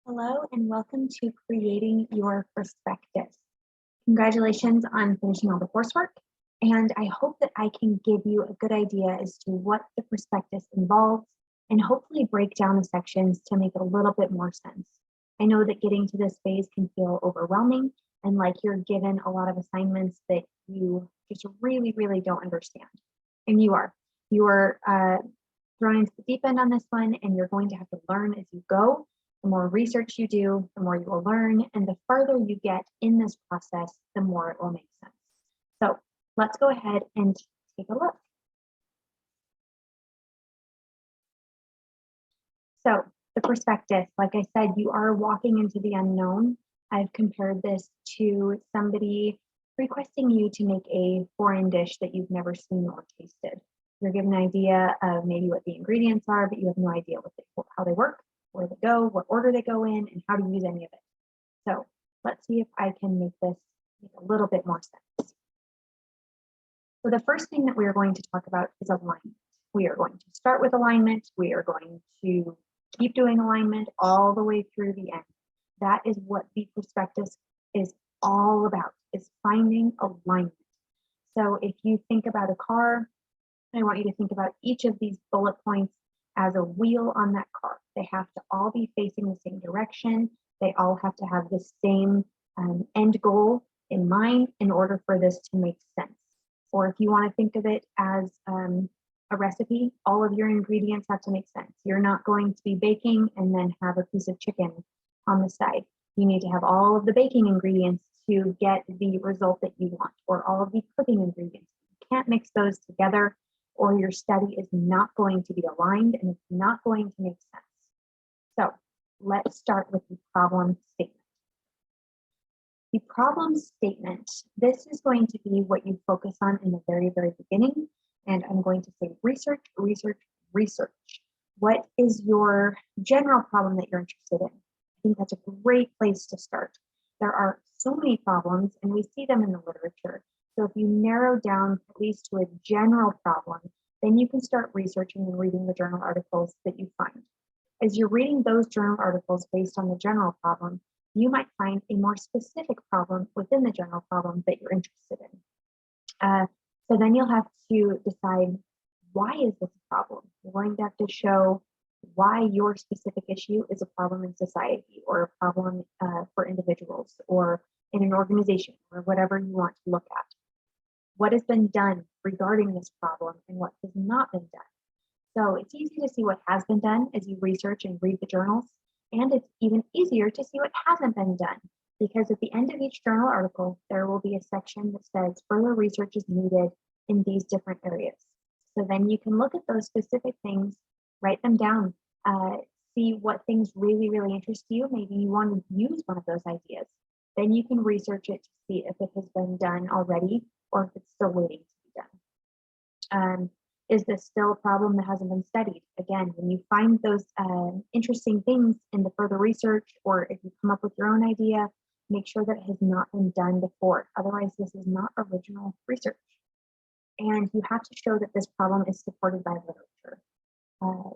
Hello and welcome to creating your prospectus. Congratulations on finishing all the coursework, and I hope that I can give you a good idea as to what the prospectus involves and hopefully break down the sections to make it a little bit more sense. I know that getting to this phase can feel overwhelming and like you're given a lot of assignments that you just really don't understand. And you are. You are thrown into the deep end on this one, and you're going to have to learn as you go. The more research you do, the more you will learn, and the further you get in this process, the more it will make sense. So let's go ahead and take a look. So the prospectus, like I said, you are walking into the unknown. I've compared this to somebody requesting you to make a foreign dish that you've never seen or tasted. You're given an idea of maybe what the ingredients are, but you have no idea how they work, where they go, what order they go in, and how to use any of it. So let's see if I can make this make a little bit more sense. So the first thing that we are going to talk about is alignment. We are going to start with alignment. We are going to keep doing alignment all the way through the end. That is what the prospectus is all about, is finding alignment. So if you think about a car, I want you to think about each of these bullet points as a wheel on that car. They have to all be facing the same direction. They all have to have the same end goal in mind in order for this to make sense. Or if you want to think of it as a recipe, all of your ingredients have to make sense. You're not going to be baking and then have a piece of chicken on the side. You need to have all of the baking ingredients to get the result that you want, or all of the cooking ingredients. You can't mix those together, or your study is not going to be aligned and it's not going to make sense. So let's start with the problem statement. The problem statement, this is going to be what you focus on in the very beginning. And I'm going to say research. What is your general problem that you're interested in? I think that's a great place to start. There are so many problems and we see them in the literature. So if you narrow down at least to a general problem, then you can start researching and reading the journal articles that you find. As you're reading those journal articles based on the general problem, you might find a more specific problem within the general problem that you're interested in. So then you'll have to decide, why is this a problem? You're going to have to show why your specific issue is a problem in society, or a problem for individuals, or in an organization, or whatever you want to look at. What has been done regarding this problem and what has not been done. So it's easy to see what has been done as you research and read the journals, and it's even easier to see what hasn't been done, because at the end of each journal article, there will be a section that says further research is needed in these different areas. So then you can look at those specific things, write them down, see what things really interest you. Maybe you want to use one of those ideas. Then you can research it to see if it has been done already or if it's still waiting to be done. Is this still a problem that hasn't been studied? Again, when you find those interesting things in the further research, or if you come up with your own idea, make sure that it has not been done before. Otherwise, this is not original research. And you have to show that this problem is supported by literature.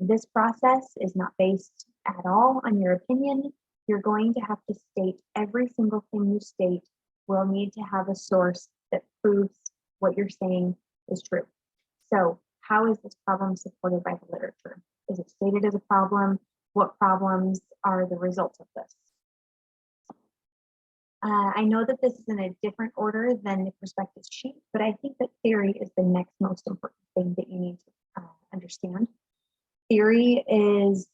This process is not based at all on your opinion. You're going to have to state every single thing you state will need to have a source that proves what you're saying is true. So how is this problem supported by the literature? Is it stated as a problem? What problems are the results of this? I know that this is in a different order than the prospectus sheet, but I think that theory is the next most important thing that you need to understand. Theory is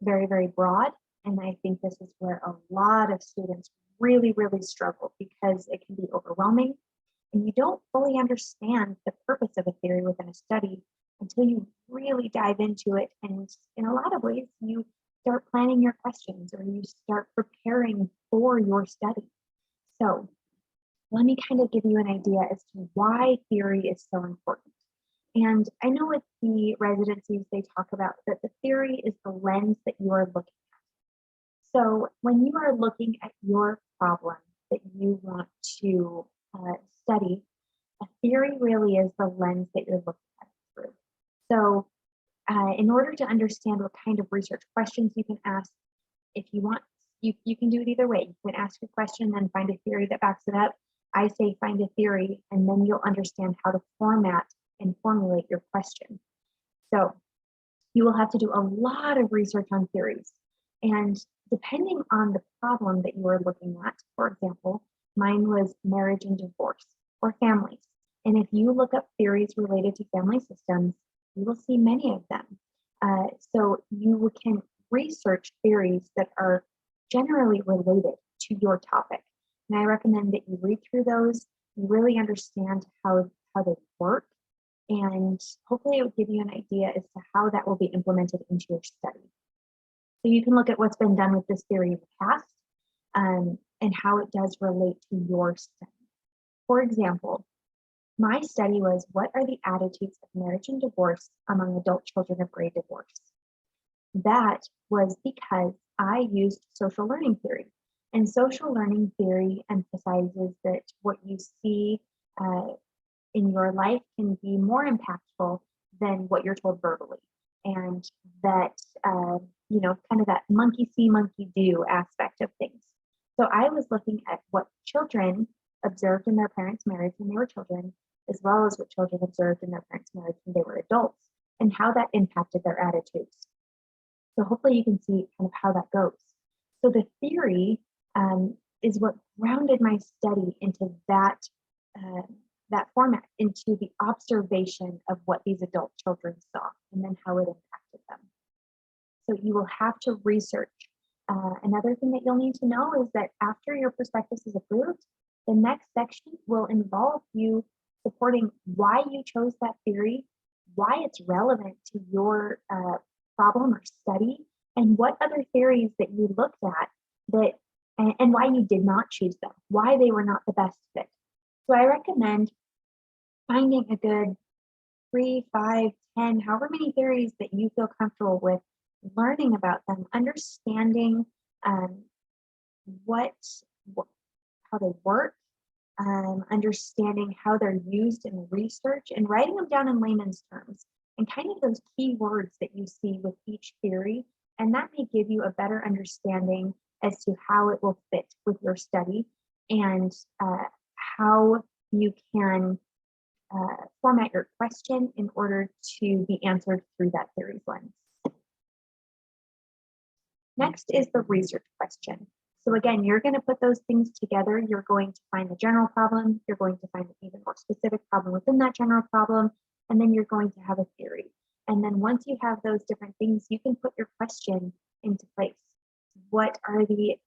very broad, and I think this is where a lot of students really struggle, because it can be overwhelming and you don't fully understand the purpose of a theory within a study until you really dive into it. And in a lot of ways, you start planning your questions, or you start preparing for your study. So let me kind of give you an idea as to why theory is so important. And I know with the residencies, they talk about that the theory is the lens that you are looking at. So when you are looking at your problem that you want to study, a theory really is the lens that you're looking at it through. So in order to understand what kind of research questions you can ask, if you want, you can do it either way. You can ask a question, then find a theory that backs it up. I say find a theory, and then you'll understand how to format and formulate your question. So you will have to do a lot of research on theories. And depending on the problem that you are looking at, for example, mine was marriage and divorce or families. And if you look up theories related to family systems, you will see many of them. So you can research theories that are generally related to your topic. And I recommend that you read through those, you really understand how they work, and hopefully it will give you an idea as to how that will be implemented into your study. So you can look at what's been done with this theory in the past, and how it does relate to your study. For example, my study was, what are the attitudes of marriage and divorce among adult children of grade divorce? That was because I used social learning theory. And social learning theory emphasizes that what you see in your life can be more impactful than what you're told verbally. And that, kind of that monkey see, monkey do aspect of things. So I was looking at what children observed in their parents' marriage when they were children, as well as what children observed in their parents' marriage when they were adults, and how that impacted their attitudes. So hopefully you can see kind of how that goes. So the theory is what grounded my study into that format, into the observation of what these adult children saw, and then how it impacted them. So you will have to research. Another thing that you'll need to know is that after your prospectus is approved, the next section will involve you supporting why you chose that theory, why it's relevant to your problem or study, and what other theories that you looked at and why you did not choose them, why they were not the best fit. So I recommend finding a good 3, 5, 10, however many theories that you feel comfortable with, learning about them, understanding how they work, understanding how they're used in research, and writing them down in layman's terms, and kind of those key words that you see with each theory. And that may give you a better understanding as to how it will fit with your study, and how you can format your question in order to be answered through that theory's lens. Next is the research question. So again, you're going to put those things together. You're going to find the general problem. You're going to find an even more specific problem within that general problem. And then you're going to have a theory. And then once you have those different things, you can put your question into place. What are the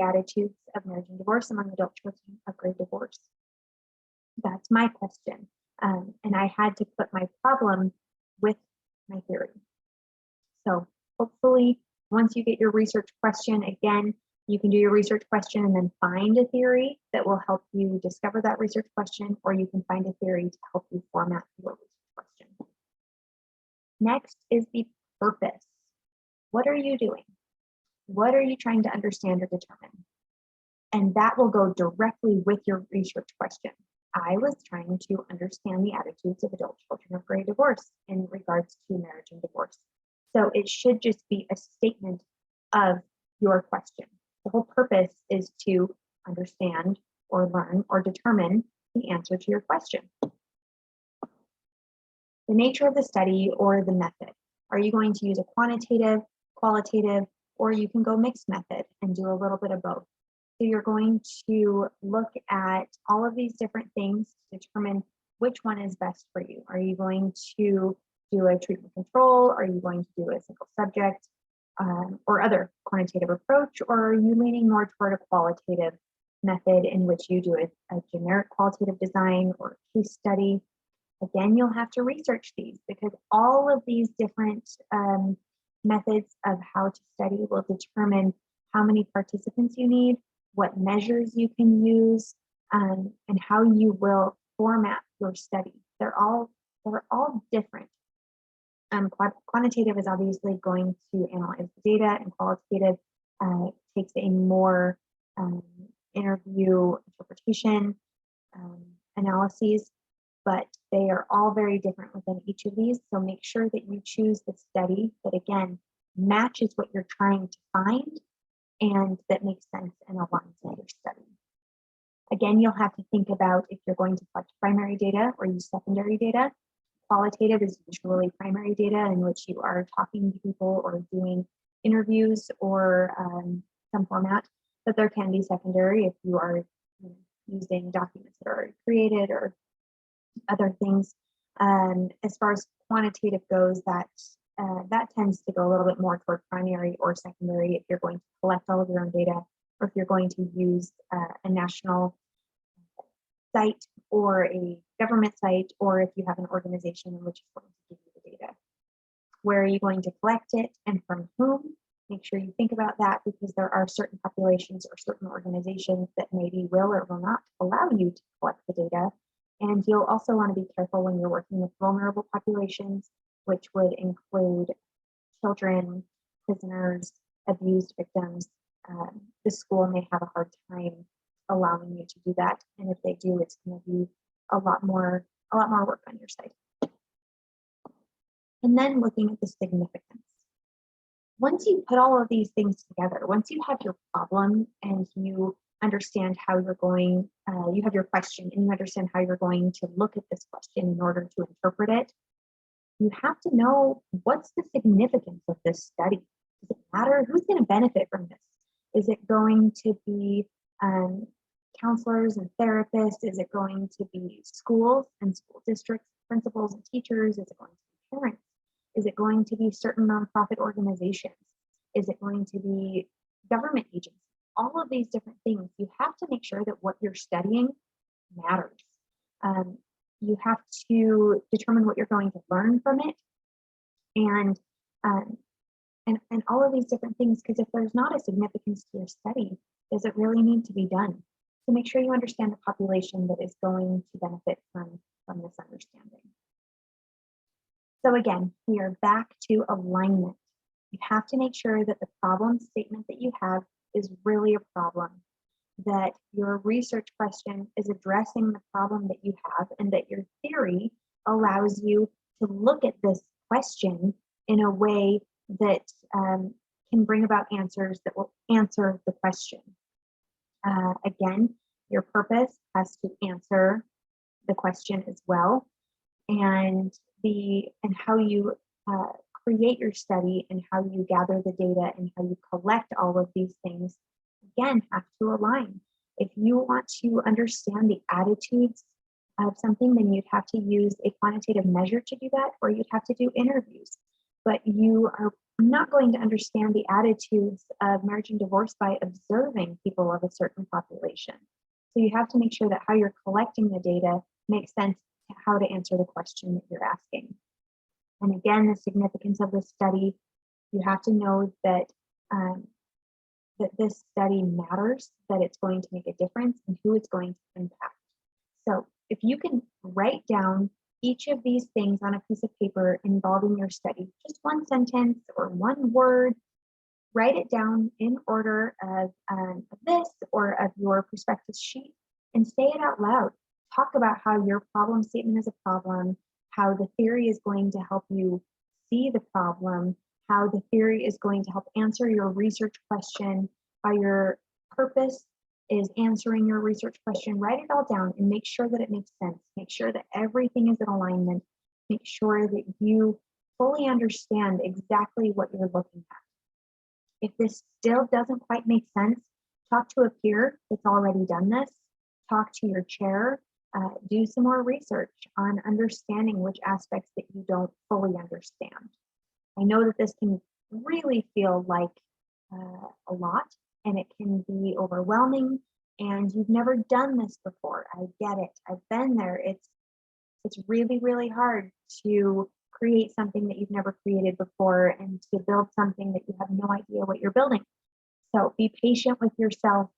attitudes of marriage and divorce among adult children of grade divorce? That's my question. And I had to put my problem with my theory. So hopefully, once you get your research question, again, you can do your research question and then find a theory that will help you discover that research question, or you can find a theory to help you format your research question. Next is the purpose. What are you doing? What are you trying to understand or determine? And that will go directly with your research question. I was trying to understand the attitudes of adult children of grade divorce in regards to marriage and divorce. So it should just be a statement of your question. The whole purpose is to understand or learn or determine the answer to your question. The nature of the study or the method. Are you going to use a quantitative, qualitative, or you can go mixed method and do a little bit of both? So you're going to look at all of these different things to determine which one is best for you. Are you going to do a treatment control? Are you going to do a single subject or other quantitative approach? Or are you leaning more toward a qualitative method in which you do a generic qualitative design or case study? Again, you'll have to research these, because all of these different methods of how to study will determine how many participants you need, what measures you can use, and how you will format your study. They're all different. Quantitative is obviously going to analyze the data, and qualitative takes a more interview interpretation analyses, but they are all very different within each of these. So make sure that you choose the study that, again, matches what you're trying to find and that makes sense and aligns with your study. Again, you'll have to think about if you're going to collect primary data or use secondary data. Qualitative is usually primary data in which you are talking to people or doing interviews or some format, but there can be secondary if you are using documents that are already created or other things. As far as quantitative goes, that tends to go a little bit more toward primary or secondary if you're going to collect all of your own data, or if you're going to use a national site or a government site, or if you have an organization in which is going to give you the data. Where are you going to collect it and from whom? Make sure you think about that, because there are certain populations or certain organizations that maybe will or will not allow you to collect the data. And you'll also want to be careful when you're working with vulnerable populations, which would include children, prisoners, abused victims. The school may have a hard time allowing you to do that, and if they do, it's going to be a lot more work on your side. And then looking at the significance. Once you put all of these things together, once you have your problem and you understand how you're going, you have your question and you understand how you're going to look at this question in order to interpret it, you have to know what's the significance of this study. Does it matter? Who's going to benefit from this? Is it going to be counselors and therapists? Is it going to be schools and school districts, principals and teachers? Is it going to be parents? Is it going to be certain nonprofit organizations? Is it going to be government agencies? All of these different things, you have to make sure that what you're studying matters. You have to determine what you're going to learn from it, and all of these different things, because if there's not a significance to your study, does it really need to be done? So make sure you understand the population that is going to benefit from this understanding. So again, we are back to alignment. You have to make sure that the problem statement that you have is really a problem, that your research question is addressing the problem that you have, and that your theory allows you to look at this question in a way that can bring about answers that will answer the question. Again, your purpose has to answer the question as well, and how you create your study and how you gather the data and how you collect all of these things, again, have to align. If you want to understand the attitudes of something, then you'd have to use a quantitative measure to do that, or you'd have to do interviews. But you are not going to understand the attitudes of marriage and divorce by observing people of a certain population. So you have to make sure that how you're collecting the data makes sense to how to answer the question that you're asking. And again, the significance of this study, you have to know that that this study matters, that it's going to make a difference, and who it's going to impact. So if you can write down each of these things on a piece of paper involving your study, just one sentence or one word, write it down in order of this or of your prospectus sheet, and say it out loud. Talk about how your problem statement is a problem, how the theory is going to help you see the problem, how the theory is going to help answer your research question, how your purpose is answering your research question. Write it all down and make sure that it makes sense. Make sure that everything is in alignment. Make sure that you fully understand exactly what you're looking at. If this still doesn't quite make sense, talk to a peer that's already done this. Talk to your chair. Do some more research on understanding which aspects that you don't fully understand. I know that this can really feel like a lot, and it can be overwhelming, and you've never done this before. I get it. I've been there. It's really, really hard to create something that you've never created before and to build something that you have no idea what you're building. So be patient with yourself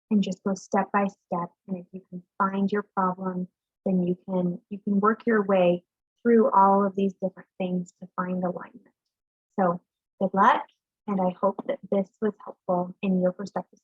and just go step by step. And if you can find your problem, then you can work your way through all of these different things to find alignment. So good luck, and I hope that this was helpful in your perspective.